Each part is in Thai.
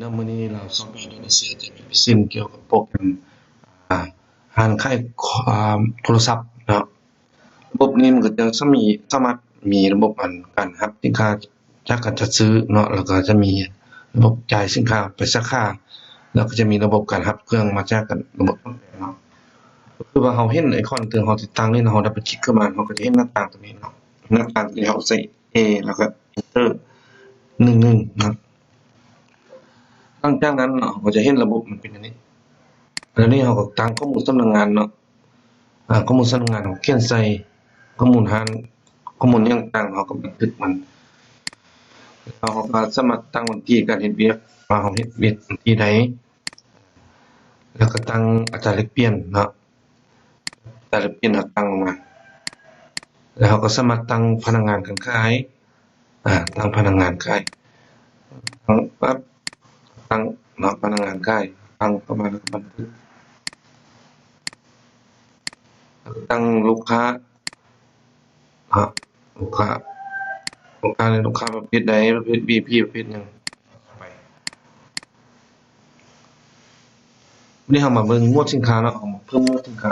แล้วมื้อนี้เราซอฟต์แวร์อินโดนีเซียจะมีสิ้นเกี่ยวกับโปรแกรมอ่าหารค่ายโทรศัพท์เนาะระบบนี้มันก็จะสามารถมีระบบการรับสินค้าจากการจัดซื้อเนาะแล้วก็จะมีระบบจ่ายสินค้าไปสาขาแล้วก็จะมีระบบการรับเครื่องมาจากกันระบบเนาะก็คือว่าเราเห็นไอคอนที่เราติดตั้งนี่เราดับเบิลคลิกเข้ามาเราก็จะเห็นหน้าต่างตรงนี้เนาะหน้าต่างที่เราใส่ A แล้วก็ Enter 11นะครับหลังจากนั้นเนาะเราจะเห็นระบบมันเป็นอันนี้แล้วนี่เราก็ตั้งข้อมูลสำนักงานเนาะข้อมูลสำนักงานเราเขียนใส่ข้อมูลข้อมูลต่างๆเราก็บันทึกมันเราก็สามารถตั้งวันที่การเฮ็ดเวียกว่าเราเฮ็ดเวียกวันที่ใดแล้วก็ตั้งอัตราแลกเปลี่ยนเนาะอัตราแลกเปลี่ยนเราตั้งลงมาแล้วเราก็สามารถตั้งพนักงานการขายตั้งพนักงานขายตั้งปั๊บตั้งเนาะพนักงานขายตั้งเข้ามาแล้วก็บันทึกตั้งลูกค้าลูกค้าในลูกค้าประเภทใดประเภท VIP ประเภทหยังไปวันนี้เรามาเบิ่งหมวดสินค้าเนาะเอามาเพิ่มหมวดสินค้า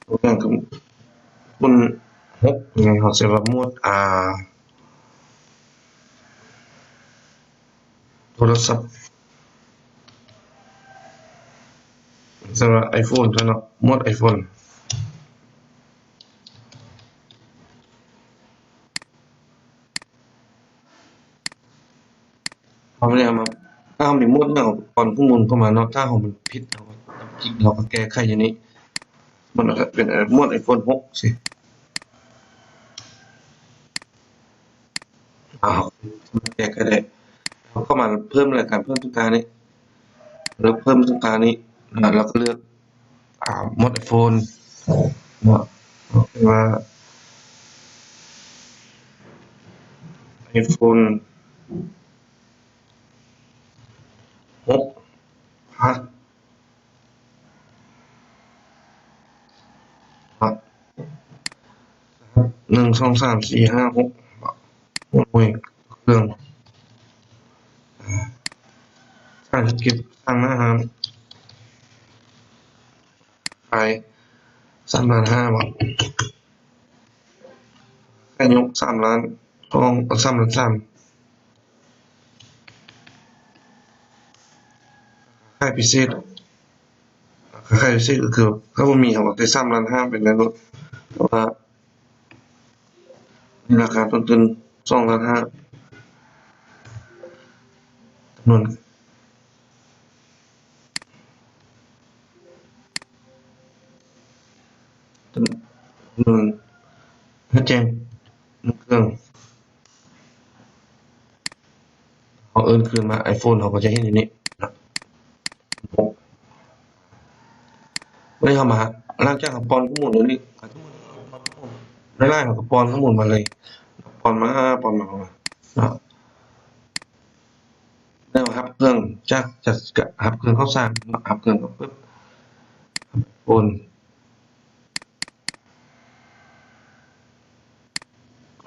ตัวอย่างคือหุ้น6ยังไงเขาสิว่าหมวดโทรศัพท์สำหรับ iPhone ซะเนาะหมวด iPhone เราไม่ได้เอามาถ้าเรามีหมวดเรื่องของก่อนข้อมูลเข้ามาเนาะถ้าเรามันผิดเราก็คลิกเราก็แก้ไขอยู่นี้มันก็เป็นหมวด iPhone 6สิแก้ก็ได้เราเข้ามาเพิ่มรายการเพิ่มสินค้านี้แล้วเพิ่มสินค้านี้เราก็เลือกหมวด iPhone เนาะว่า iPhone 6 Plus 1 2 3 4 5 6หมวดเครื่องสร้างธุรกิจสร้างอาหารขาย3,500,000 บาทแค่ยก3,000,000ทอง3,300,000ค่ายพิเศษก็คือถ้าบ่มีเขาก็ได้3,500,000เป็นได้โลดแต่ว่ามีราคาต้นทุน2,500,000จำนวนให้แจ้ง1เครื่องเขาเอิ้นคืนมา iPhone เขาก็จะเห็นอยู่นี้นะวันนี้เข้ามาหลังจากเขาป้อนข้อมูลตรงนี้ไล่ๆเขาก็ป้อนข้อมูลมาเลยป้อนมาเนาะแล้วรับเครื่องจากรับเครื่องเข้าสร้างรับเครื่องก็ปึ๊บโอน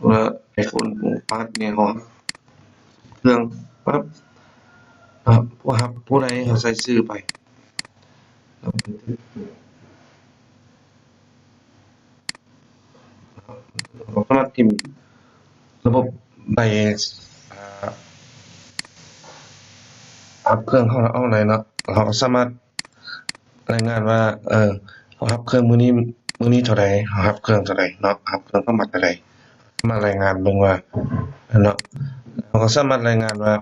ว่า iPhone พาร์ทเนี่ยเขาเครื่องปั๊บผู้ใดเขาใส่ชื่อไปเขาสามารถพิมพ์ระบบใบรับเครื่องเขาเอาไหนเนาะเขาก็สามารถรายงานว่าเขารับเครื่องมื้อนี้เท่าใดเขารับเครื่องเท่าใดเนาะรับเครื่องเข้ามาเท่าใดมารายงานเบิ่งว่าเนาะเขาก็สามารถรายงานว่า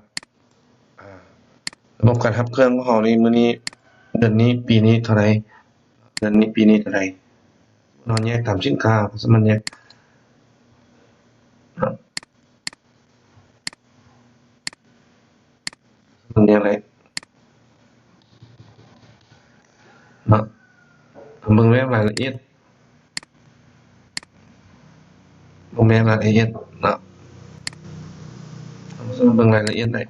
ระบบการรับเครื่องของเขานี่มื้อนี้เดือนนี้ปีนี้เท่าใดเดือนนี้ปีนี้เท่าใดนอนแยกตามสินค้าเขาสามารถแยกมันแยกได้เนาะเบิ่งรายละเอียดเนาะสามารถเบิ่งรายละเอียดได้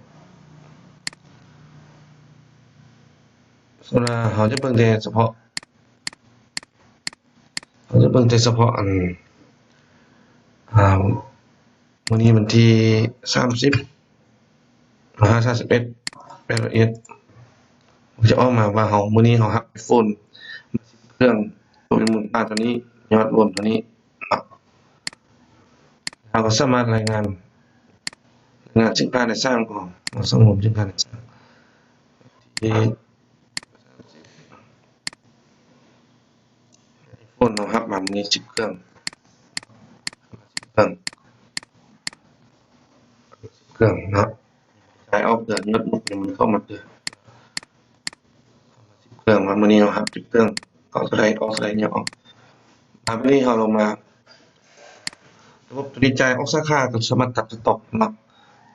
ส่วนเขาจะเบิ่งแต่เฉพาะอันมื้อนี้วันที่30 31 รายละเอียดมันจะออกมาว่าเฮามื้อนี้เฮารับ iPhone มา10เครื่องตัวมูลค่าเท่านี้ยอดรวมเท่านี้เนาะเราก็สามารถรายงานซึ่งการได้สร้างของสังคมซึ่งการได้สร้างที่ iPhone เฮารับมามื้อนี้10เครื่องเครื่องเครื่องเนาะใช้เอาเดือนโน้ตบุ๊กนี่มันเข้ามาเดือนเครื่องมามื้อนี้เฮารับ10เครื่องก็เท่าใดออกเท่าใดเนี่ยออกมื้อนี้เฮาลงมาระบบตัวนี้จ่ายออกสาขาก็สามารถตัดสต็อกเนาะ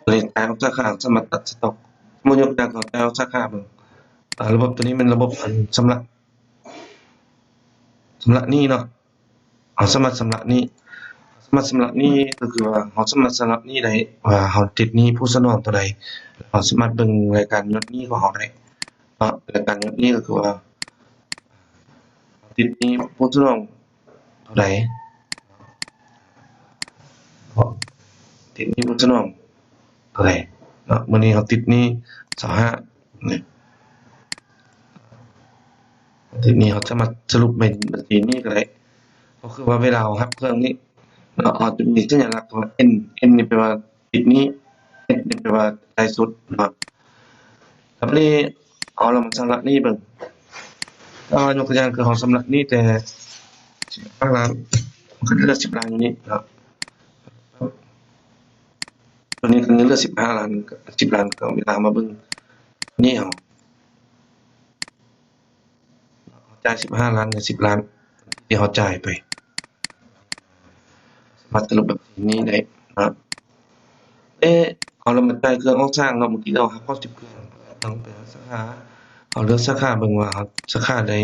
ตัวนี้จ่ายออกสาขาสามารถตัดสต็อกสมมุติยกตัวอย่างเขาจ่ายออกสาขาเบิ่งระบบตัวนี้เป็นระบบชำระหนี้เนาะเอาสามารถชำระหนี้สามารถชำระหนี้ก็คือว่าเราสามารถชำระหนี้ได้ว่าเราติดหนี้ผู้สนองเท่าใดเราสามารถเบิ่งรายการยอดหนี้ของเราได้เนาะรายการยอดหนี้ก็คือว่าติดหนี้ผู้สนองเท่าใดติดหนี้ผู้สนองเท่าใดเนาะมื้อนี้เราติดหนี้25นี่ติดหนี้เราสามารถสรุปเป็นบัญชีหนี้ก็ได้ก็คือว่าเวลาเรารับเครื่องนี้เราจะมีสัญลักษณ์ว่า N นี่แปลว่าติดหนี้ S นี่แปลว่าจ่ายสุดเนาะครับนี้เอาเรามาชำระหนี้เบิ่งยกตัวอย่างคือเราชำระหนี้แต่10ล้านมันก็เหลือ10ล้านอยู่นี่เนาะตัวนี้ก็เหลือ15ล้าน10ล้านก็เวลามาเบิ่งหนี้เราจ่าย15ล้านกับ10ล้านที่เราจ่ายไปสามารถสรุปแบบนี้ได้นะครับเอาเรามาจ่ายเครื่องออกสร้างเนาะเมื่อกี้เรารับ10เครื่องต้องไปหาสาขาเอาเลือกสาขาเบิ่งว่าสาขาใด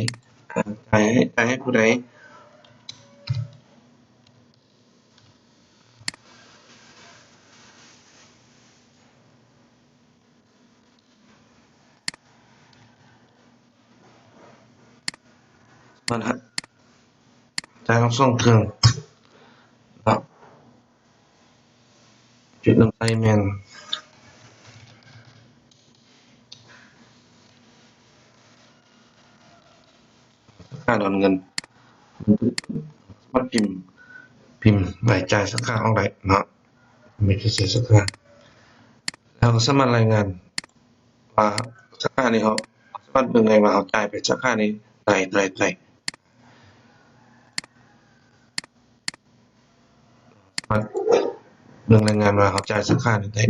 จ่ายให้ผู้ใดมันจ่ายออก2เครื่องเนาะจุดลำไส้แม่นสาขาดอนเงินสามารถพิมพ์รายจ่ายสาขาออกได้เนาะมีคือสาขาแล้วก็สามารถรายงานว่าสาขานี้เขาสามารถเบิ่งได้ว่าเขาจ่ายไปสาขานี้เท่าใดสามารถเบิ่งรายงานว่าเขาจ่ายสาขานี้ได้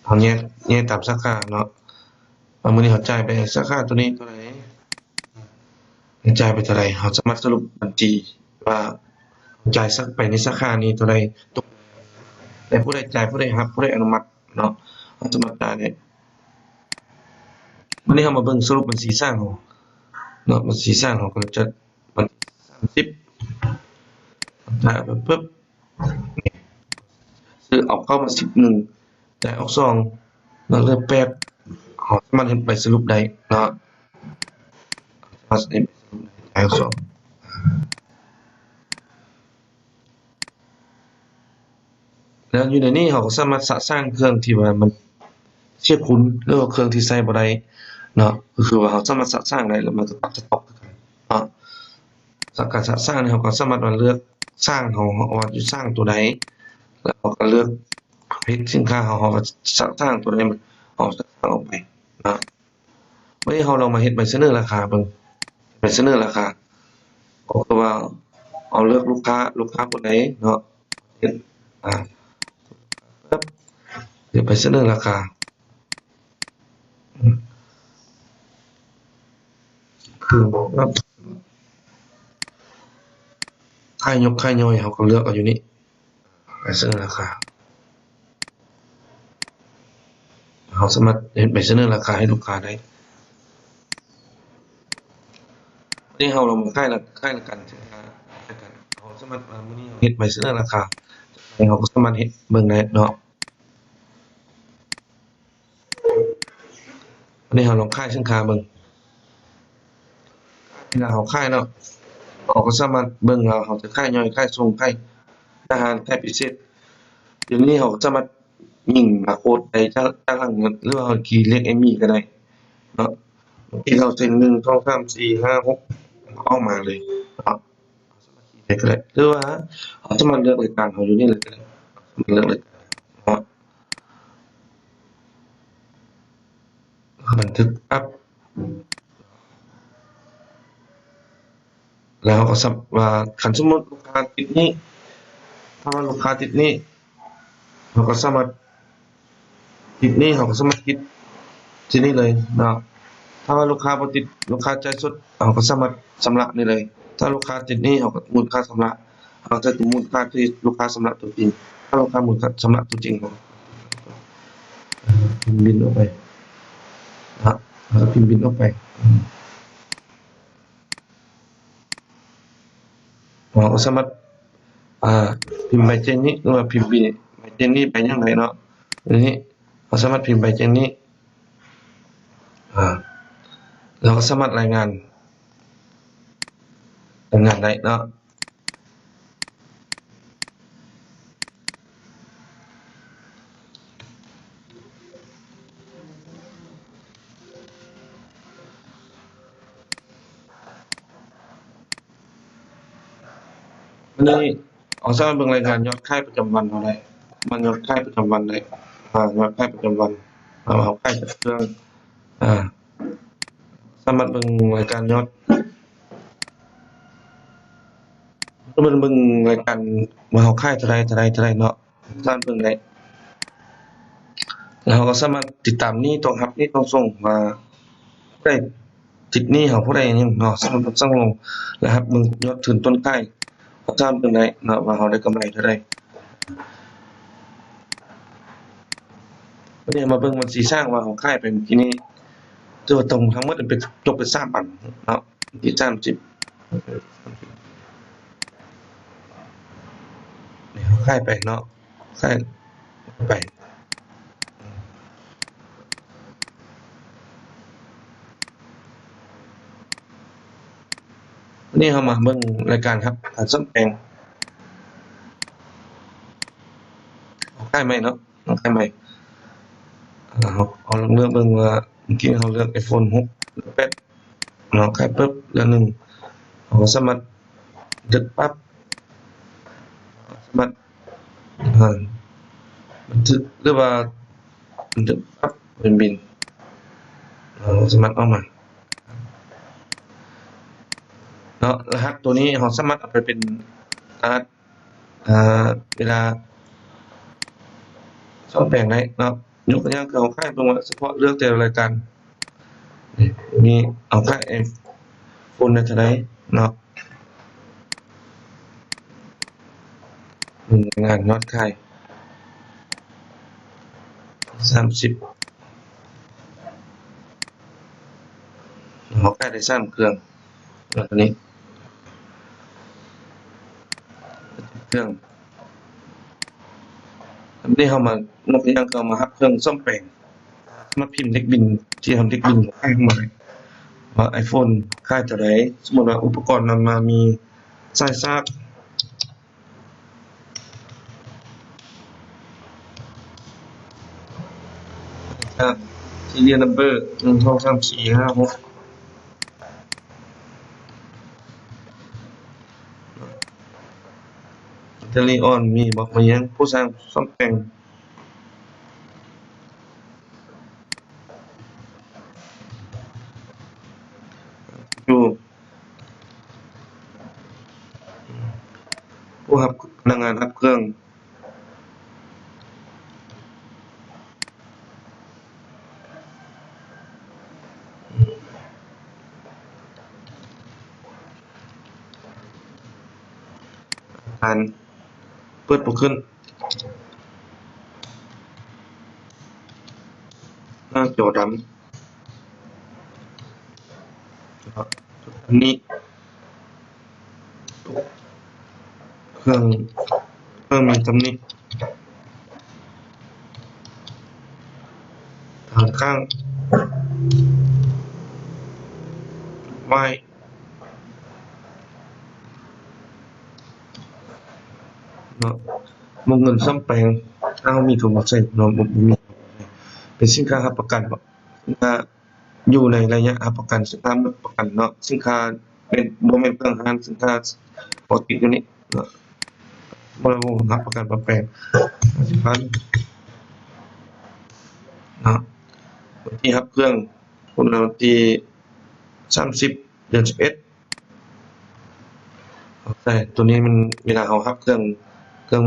เขาแยกตามสาขาเนาะว่ามื้อนี้เขาจ่ายไปสาขาตัวนี้เท่าใดจ่ายไปเท่าใดเขาสามารถสรุปบัญชีว่าจ่ายไปในสาขานี้เท่าใดตกแต่ผู้ใดจ่ายผู้ใดรับผู้ใดอนุมัติเนาะเขาสามารถจ่ายได้มื้อนี้เรามาเบิ่งสรุปบัญชีสร้างเราเนาะบัญชีสร้างเราก็จะวันที่30จ่ายไปปึ๊บซื้อเอาเข้ามา11จ่ายออก2แล้วเหลือ8เขาสามารถเฮ็ดใบสรุปได้เนาะสามารถเฮ็ดใบสรุปได้จ่ายออก2แล้วอยู่ในนี้เขาก็สามารถสร้างเครื่องที่ว่ามันเทียบคุณหรือว่าเครื่องที่ใช้บ่ได้เนาะก็คือว่าเขาสามารถสร้างได้แล้วมันก็ตัดสต็อกคือกันเนาะจากการสร้างนี่เขาก็สามารถว่าเลือกสร้างของว่าจะสร้างตัวใดแล้วเขาก็เลือกประเภทสินค้าเขาก็สร้างตัวใดมันเขาสร้างออกไปเนาะวันนี้เราลองมาเฮ็ดใบเสนอราคาเบิ่งใบเสนอราคาก็คือว่าเอาเลือกลูกค้าคนใดเนาะเฮ็ดปึ๊บเฮ็ดใบเสนอราคาคือว่าค่ายกค่ายย่อยเขาก็เลือกเอาอยู่นี่ใบเสนอราคาเขาสามารถเฮ็ดใบเสนอราคาให้ลูกค้าได้วันนี้เราลองมาค่ายละกันสินค้ากันเขาสามารถมื้อนี้เฮ็ดใบเสนอราคาเขาก็สามารถเฮ็ดเบิ่งได้เนาะวันนี้เราลองค่ายสินค้าเบิ่งเวลาเราค่ายเนาะเขาก็สามารถเบิ่งว่าเขาจะค่ายย่อยค่ายส่งค่ายอาหารค่ายพิเศษเดี๋ยวนี้เขาสามารถ ยิงบาร์โค้ดไปจากหลังหรือว่าเราคีย์เรียก ME ก็ได้เนาะบางทีเราเซ็น1 2 3 4 5 6ออกมาเลยเนาะคีย์ได้ก็ได้หรือว่าเราจะมาเลือกรายการเขาอยู่นี่เลยก็ได้มาเลือกรายการเนาะบันทึกปั๊บแล้วก็ว่าคันสมมุติลูกค้าติดหนี้ถ้าว่าลูกค้าติดหนี้เราก็สามารถติดหนี้เราก็สามารถคิดที่นี่เลยเนาะถ้าว่าลูกค้าบ่ติดลูกค้าจ่ายสดเราก็สามารถชำระนี่เลยถ้าลูกค้าติดหนี้เราก็มูลค่าชำระเราจะมูลค่าที่ลูกค้าชำระตัวจริงถ้าลูกค้ามูลค่าชำระตัวจริงเราพิมพ์บิลออกไปนะครับเราก็พิมพ์บิลออกไปเราก็สามารถพิมพ์ใบแจ้งหนี้หรือว่าพิมพ์ใบแจ้งหนี้ไปจั่งใดเนาะทีนี้เราสามารถพิมพ์ใบแจ้งหนี้เราก็สามารถรายงานได้เนาะวันนี้เราสามารถเบิ่งรายงานยอดขายประจำวันเราได้มันยอดขายประจำวันได้ยอดขายประจำวันเราขายจากเครื่องสามารถเบิ่งรายการยอดสามารถเบิ่งรายการว่าเราขายเท่าใดเนาะสามารถเบิ่งได้แล้วเราก็สามารถติดตามหนี้ต้องรับหนี้ต้องส่งว่าผู้ใดติดหนี้เราผู้ใดหยังเนาะสามารถส่งลงแล้วครับเบิ่งยอดถึงต้นขายเราสามารถเบิ่งได้เนาะว่าเราได้กำไรเท่าใดวันนี้มาเบิ่งบัญชีสร้างว่าเราขายไปเมื่อกี้นี้ตัวตรงทั้งหมดเป็นจบเป็น3 อันเนาะที่30นี่เราขายไปเนาะขายไปวันนี้เรามาเบิ่งรายการครับการซ่อมแปลงเราขายใหม่เนาะเราขายใหม่เราลองเลือกเบิ่งว่าเมื่อกี้เราเลือก iPhone 6หรือ8เนาะขายปึ๊บแล้ว1เราก็สามารถดึกปั๊บสามารถบันทึกหรือว่าบันทึกปั๊บเป็นบิลเราสามารถเอามาเนาะรหัสตัวนี้เราสามารถเอาไปเป็นรหัสเวลาซ่อมแปลงได้เนาะยกตัวอย่างคือเราขายตรงว่าเฉพาะเลือกแต่รายการนี่มีเอาขาย iPhone ได้เท่าใดเนาะงานยอดขาย30เราขายได้3เครื่องแล้วตัวนี้เครื่องอันนี้เรามายกตัวอย่างคือเอามารับเครื่องซ่อมแปลงมาพิมพ์เลขบิลที่ทำเลขบิลขายเข้ามาว่า iPhone ขายเท่าใดสมมุติว่าอุปกรณ์นำมามีสายชาร์จserial number 1 2 3 4 5 6แบตเตอรี่อ่อนมีบอกมายังผู้สร้างซ่อมแปลงอยู่ผู้รับพนักงานรับเครื่องการเปิดบ่ขึ้นหน้าจอดำนะครับอันนี้เครื่องมีตำหนิทางข้างไว้เนาะวงเงินซ่อมแปลง ถ้าเรามีถุงมือใส่เราบ่มีเป็นสินค้ารับประกันบ่สินค้าอยู่ในระยะรับประกันสินค้าหมดประกันเนาะสินค้าเป็นบ่แม่นเครื่องหางสินค้าปกติอยู่นี่เนาะบ่ระบบรับประกันบ่แปลง50,000เนาะวันที่รับเครื่องวันที่30เดือน11แต่ตัวนี้มันเวลาเรารับเครื่อง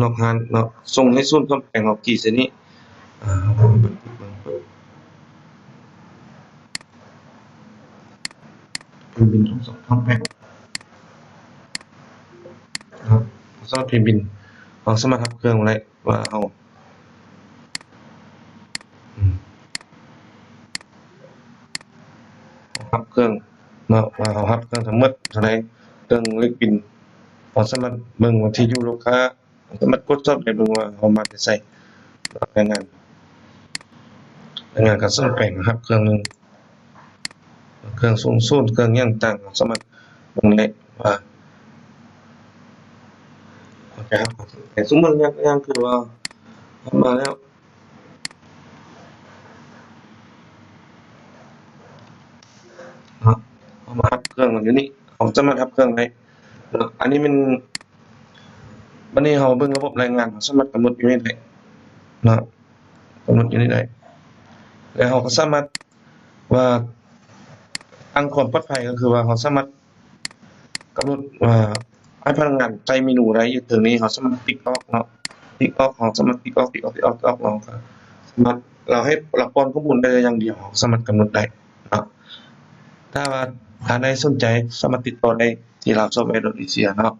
นอกร้านเนาะส่งให้ศูนย์ซ่อมแปลงเรากี่เสียนี้เพิ่นบินทั้ง2ซ่อมแปลงครับสำหรับที่บินเราสามารถรับเครื่องได้ว่าเรารับเครื่องเนาะว่าเรารับเครื่องทั้งหมดเท่าใดเครื่องเล็กบินเราสามารถเบิ่งว่าที่อยู่ลูกค้าสามารถกดสอบได้เบิ่งว่าเรามาแต่ไสรายงานการซ่อมแปลงนะครับเครื่องหนึงเครื่องสูงสุดเครื่องหยังต่างเราสามารถเบิ่งได้ว่าโอเคครับแต่สมมุติอย่างคือว่าทำมาแล้วเนาะเอามารับเครื่องอยู่นี่เราสามารถรับเครื่องได้เนาะอันนี้มันบัดนี้เราเบิ่งระบบรายงานเราสามารถกำหนดอยู่นี่ได้เนาะกำหนดอยู่นี่ได้แล้วเราก็สามารถว่าตั้งความปลอดภัยก็คือว่าเราสามารถกำหนดว่าให้พนักงานใส่เมนูใดอยู่ตรงนี้เราสามารถติ๊กออกเนาะติ๊กออกเราสามารถติ๊กออกเราก็สามารถเราให้เราป้อนข้อมูลได้อย่างเดียวเราสามารถกำหนดได้เนาะถ้าว่าท่านใดสนใจสามารถติดต่อได้ที่ Lab Software Indonesia เนาะ